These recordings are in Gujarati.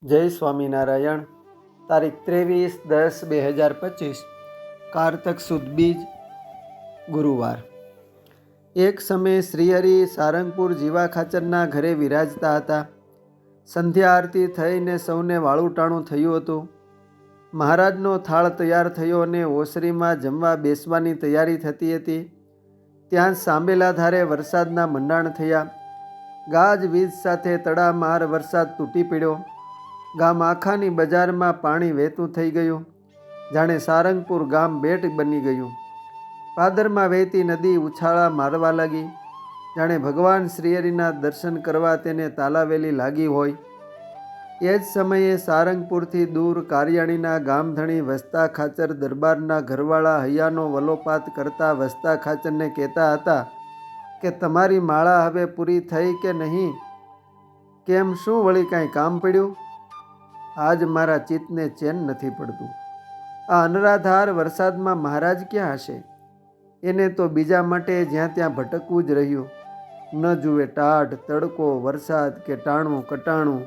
જય સ્વામિનારાયણ. તારીખ 23/10/2025 કારતક સુદ બીજ ગુરુવાર. એક સમયે શ્રીહરિ સારંગપુર જીવા ખાચરના ઘરે વિરાજતા હતા. સંધ્યા આરતી થઈને સૌને વાળુટાણું થયું હતું. મહારાજનો થાળ તૈયાર થયો અને ઓસરીમાં જમવા બેસવાની તૈયારી થતી હતી. ત્યાં સાંબેલા ધારે વરસાદના મંડાણ થયા. ગાજવીજ સાથે તડામાર વરસાદ તૂટી પડ્યો. ગામ આખાની બજારમાં પાણી વહેતું થઈ ગયું. જાણે સારંગપુર ગામ બેટ બની ગયું. પાદરમાં વહેતી નદી ઉછાળા મારવા લાગી. જાણે ભગવાન શ્રીહરિના દર્શન કરવા તેને તાલાવેલી લાગી હોય. એ જ સમયે સારંગપુરથી દૂર કારિયાણીના ગામધણી વસતા ખાચર દરબારના ઘરવાળા હૈયાનો વલોપાત કરતા વસતા ખાચરને કહેતા હતા કે તમારી માળા હવે પૂરી થઈ કે નહીં? કેમ, શું વળી કાંઈ કામ પડ્યું? આજ મારા ચિત્તને ચેન નથી પડતું. આ અનરાધાર વરસાદમાં મહારાજ ક્યાં હશે? એને તો બીજા માટે જ્યાં ત્યાં ભટકવું જ રહ્યું. ન જુએ ટાઢ, તડકો, વરસાદ કે ટાણું કટાણું.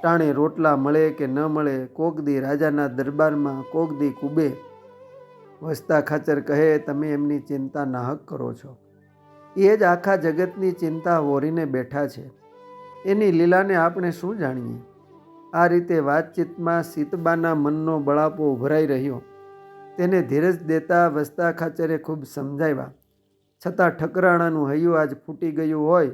ટાણે રોટલા મળે કે ન મળે, કોક દી રાજાના દરબારમાં, કોક દી કુબે. વસતા ખાચર કહે, તમે એમની ચિંતા નાહક કરો છો. એ જ આખા જગતની ચિંતા હોરીને બેઠા છે. એની લીલાને આપણે શું જાણીએ? આ રીતે વાતચીતમાં સીતબાના મનનો બળાપો ઉભરાઈ રહ્યો. તેને ધીરજ દેતા વસતા ખાચરે ખૂબ સમજાવ્યા. છતાં ઠકરાણાનું હૈયું આજ ફૂટી ગયું હોય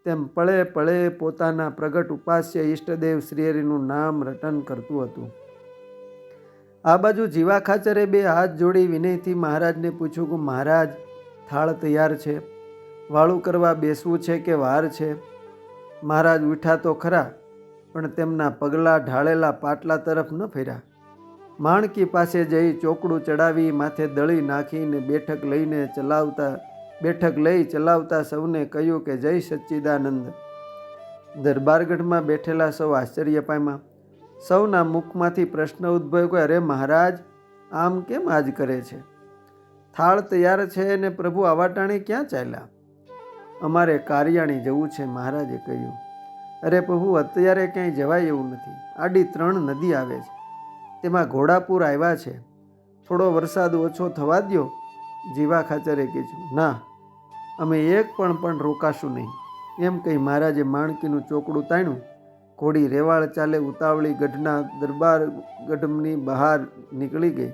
તેમ પળે પળે પોતાના પ્રગટ ઉપાસ્ય ઈષ્ટદેવ શ્રીહરિનું નામ રટન કરતું હતું. આ બાજુ જીવા ખાચરે બે હાથ જોડી વિનયથી મહારાજને પૂછ્યું કે મહારાજ, થાળ તૈયાર છે, વાળું કરવા બેસવું છે કે વાર છે? મહારાજ ઉઠ્યા તો ખરા, પણ તેમના પગલાં ઢાળેલા પાટલા તરફ ન ફર્યા. માણકી પાસે જઈ ચોકડું ચડાવી માથે દળી નાખીને બેઠક લઈ ચલાવતા સૌને કહ્યું કે જય સચ્ચિદાનંદ. દરબારગઢમાં બેઠેલા સૌ આશ્ચર્ય પામ્યા. સૌના મુખમાંથી પ્રશ્ન ઉદ્ભવ્યો કે અરે મહારાજ, આમ કેમ આજ કરે છે? થાળ તૈયાર છે ને પ્રભુ આવાટાણે ક્યાં ચાલ્યા? અમારે કારિયાણી જવું છે, મહારાજે કહ્યું. અરે પ્રભુ, અત્યારે ક્યાંય જવાય એવું નથી. આડી 3 નદી આવે છે, તેમાં ઘોડાપુર આવ્યા છે. થોડો વરસાદ ઓછો થવા દ્યો. જીવા ખાચરે કીધું, ના, અમે એક પણ રોકાશું નહીં. એમ કહી મહારાજે માણકીનું ચોકડું તાણ્યું. ઘોડી રેવાળ ચાલે ઉતાવળી ગઢના દરબાર ગઢની બહાર નીકળી ગઈ.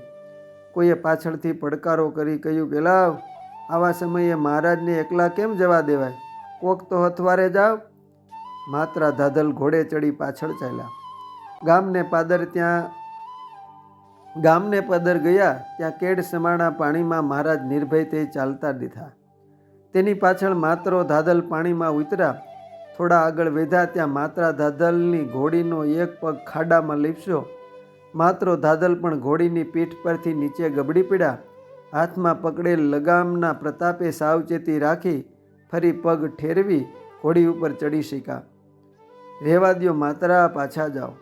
કોઈએ પાછળથી પડકારો કરી કહ્યું કે લાવ, આવા સમયે મહારાજને એકલા કેમ જવા દેવાય? કોક તો હથવારે જાવ. માત્રા ધાધલ ઘોડે ચડી પાછળ ચાલ્યા. ગામને પદર ગયા ત્યાં કેડ સમાણા પાણીમાં મહારાજ નિર્ભય થઈ ચાલતા દીધા. તેની પાછળ માત્રો ધાધલ પાણીમાં ઉતર્યા. થોડા આગળ વધ્યા ત્યાં માત્રા ધાધલની ઘોડીનો એક પગ ખાડામાં લીપસ્યો. માત્રો ધાધલ પણ ઘોડીની પીઠ પરથી નીચે ગબડી પડ્યા. હાથમાં પકડેલ લગામના પ્રતાપે સાવચેતી રાખી ફરી પગ ઠેરવી ઘોડી ઉપર ચડી શીખ્યા. રહેવા દ્યો માત્રા, પાછા જાઓ.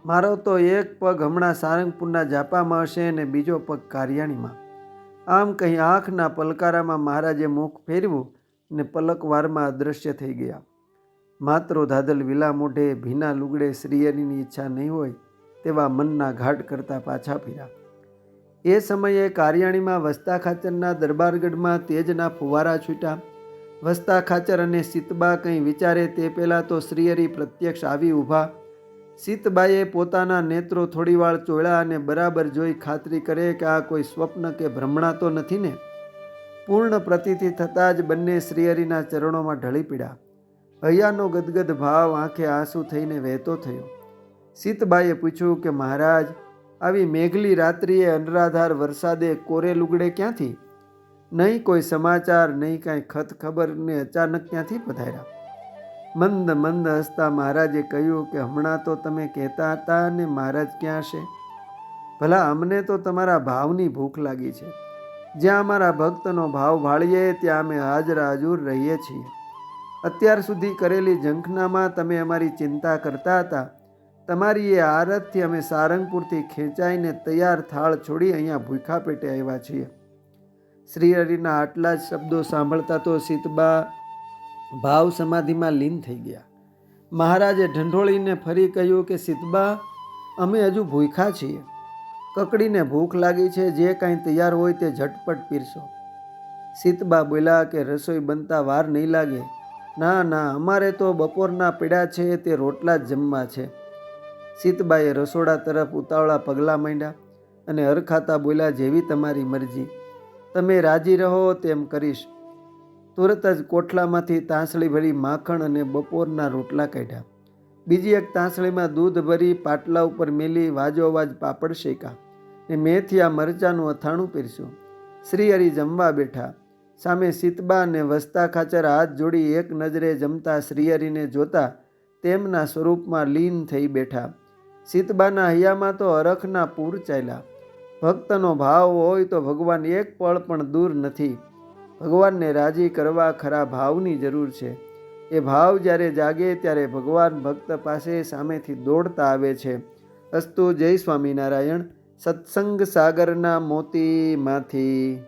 મારો તો એક પગ હમણાં સારંગપુરના જાપામાં હશે અને બીજો પગ કારિયાણીમાં. આમ કહી આંખના પલકારામાં મહારાજે મુખ ફેરવ્યું ને પલકવારમાં અદૃશ્ય થઈ ગયા. માત્રો ધાધલ વિલા મોઢે ભીના લુગડે શ્રીહરિની ઈચ્છા નહીં હોય તેવા મનના ઘાટ કરતા પાછા ફર્યા. એ સમયે કારિયાણીમાં વસતા ખાચરના દરબારગઢમાં તેજના ફુવારા છૂટ્યા. વસતા ખાચર અને સીતબા કંઈ વિચારે તે પહેલાં તો શ્રીહરિ પ્રત્યક્ષ આવી ઊભા. સીતબાએ પોતાના નેત્રો થોડીવાર ચોળ્યા અને બરાબર જોઈ ખાતરી કરે કે આ કોઈ સ્વપ્ન કે ભ્રમણા તો નથી ને. પૂર્ણ પ્રતીતિ થતાં જ બંને શ્રીહરિના ચરણોમાં ઢળી પડ્યા. હૈયાનો ગદગદ ભાવ આંખે આંસુ થઈને વહેતો થયો. સીતબાએ પૂછ્યું કે મહારાજ, આવી મેઘલી રાત્રિએ અનરાધાર વરસાદે કોરે લુગડે ક્યાંથી? નહીં કોઈ સમાચાર, નહીં કાંઈ ખત ખબર ને અચાનક ક્યાંથી પધાર્યા? મંદ મંદ હસતા મહારાજે કહ્યું કે હમણાં તો તમે કહેતા હતા ને મહારાજ ક્યાં હશે? ભલા અમને તો તમારા ભાવની ભૂખ લાગી છે. જ્યાં અમારા ભક્તનો ભાવ ભાળીએ ત્યાં અમે હાજરા હજુર રહીએ છીએ. અત્યાર સુધી કરેલી ઝંખનામાં તમે અમારી ચિંતા કરતા હતા. તમારી એ આરતથી અમે સારંગપુરથી ખેંચાઈને તૈયાર થાળ છોડી અહીંયા ભૂખા પેટે આવ્યા છીએ. શ્રીહરિના આટલા જ શબ્દો સાંભળતા તો સીતબા ભાવ સમાધિમાં લીન થઈ ગયા. મહારાજે ઢંઢોળીને ફરી કહ્યું કે સીતબા, અમે હજુ ભૂખ્યા છીએ. કકડીને ભૂખ લાગી છે, જે કાંઈ તૈયાર હોય તે ઝટપટ પીરસો. સીતબા બોલ્યા કે રસોઈ બનતા વાર નહીં લાગે. ના ના, અમારે તો બપોરના પડ્યા છે તે રોટલા જ જમવા છે. સીતબાએ રસોડા તરફ ઉતાવળા પગલાં માંડ્યા અને હરખાતા બોલ્યા, જેવી તમારી મરજી, તમે રાજી રહો તેમ કરીશ. તુરત જ કોઠલામાંથી તાંસળી ભરી માખણ અને બપોરના રોટલા કાઢ્યા. બીજી એક તાંસળીમાં દૂધ ભરી પાટલા ઉપર મેલી વાજોવાજ પાપડ શેકા ને મેથીયા મરચાંનું અથાણું પીરસ્યું. શ્રીહરિ જમવા બેઠા. સામે સીતબા અને વસતા ખાચર હાથ જોડી એક નજરે જમતા શ્રીહરિને જોતા તેમના સ્વરૂપમાં લીન થઈ બેઠા. સીતબાના હૈયામાં તો હરખના પૂર ચાલ્યા. ભક્તનો ભાવ હોય તો ભગવાન એક પળ પણ દૂર નથી. ભગવાનને રાજી કરવા ખરા ભાવની જરૂર છે. એ ભાવ જ્યારે જાગે ત્યારે ભગવાન ભક્ત પાસે સામેથી દોડતા આવે છે. અસ્તુ. જય સ્વામિનારાયણ. સત્સંગ સાગરના મોતીમાંથી